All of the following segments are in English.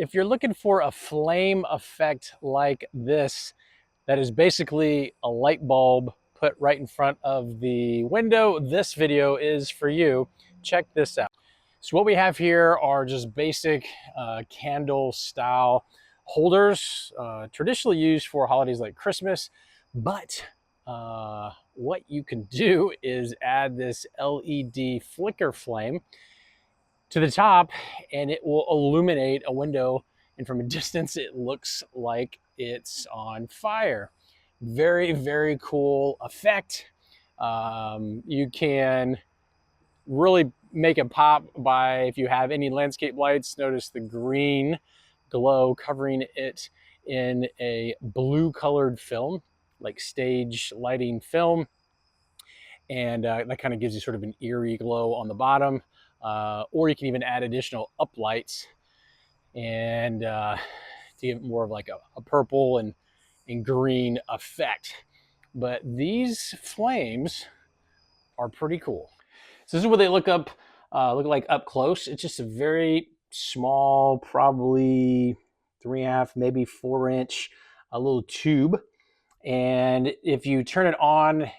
if you're looking for a flame effect like this, that is basically a light bulb put right in front of the window, this video is for you. Check this out. So what we have here are just basic candle style holders, traditionally used for holidays like Christmas, but what you can do is add this LED flicker flame to the top and it will illuminate a window, and from a distance it looks like it's on fire. Very, very cool effect. You can really make it pop by, if you have any landscape lights, notice the green glow covering it in a blue colored film, like stage lighting film. And that kind of gives you sort of an eerie glow on the bottom. Or you can even add additional uplights and to give more of like a purple and green effect. But these flames are pretty cool. So this is what they look like up close. It's just a very small, probably 3.5, maybe 4-inch, a little tube. And if you turn it on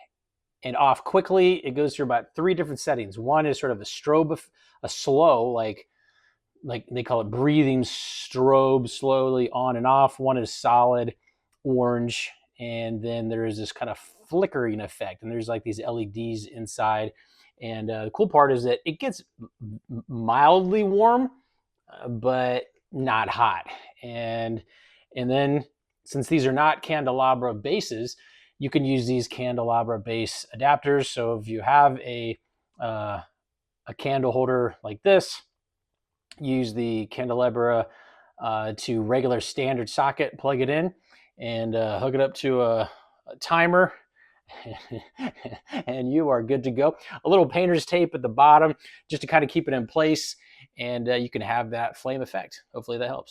and off quickly, it goes through about 3 different settings. One is sort of a strobe, a slow, like they call it breathing strobe, slowly on and off. One is solid orange, and then there is this kind of flickering effect, and there's like these LEDs inside. And the cool part is that it gets mildly warm, but not hot. And then, since these are not candelabra bases, you can use these candelabra base adapters. So if you have a candle holder like this, use the candelabra to regular standard socket, plug it in, and hook it up to a timer, and you are good to go. A little painter's tape at the bottom just to kind of keep it in place, and you can have that flame effect. Hopefully that helps.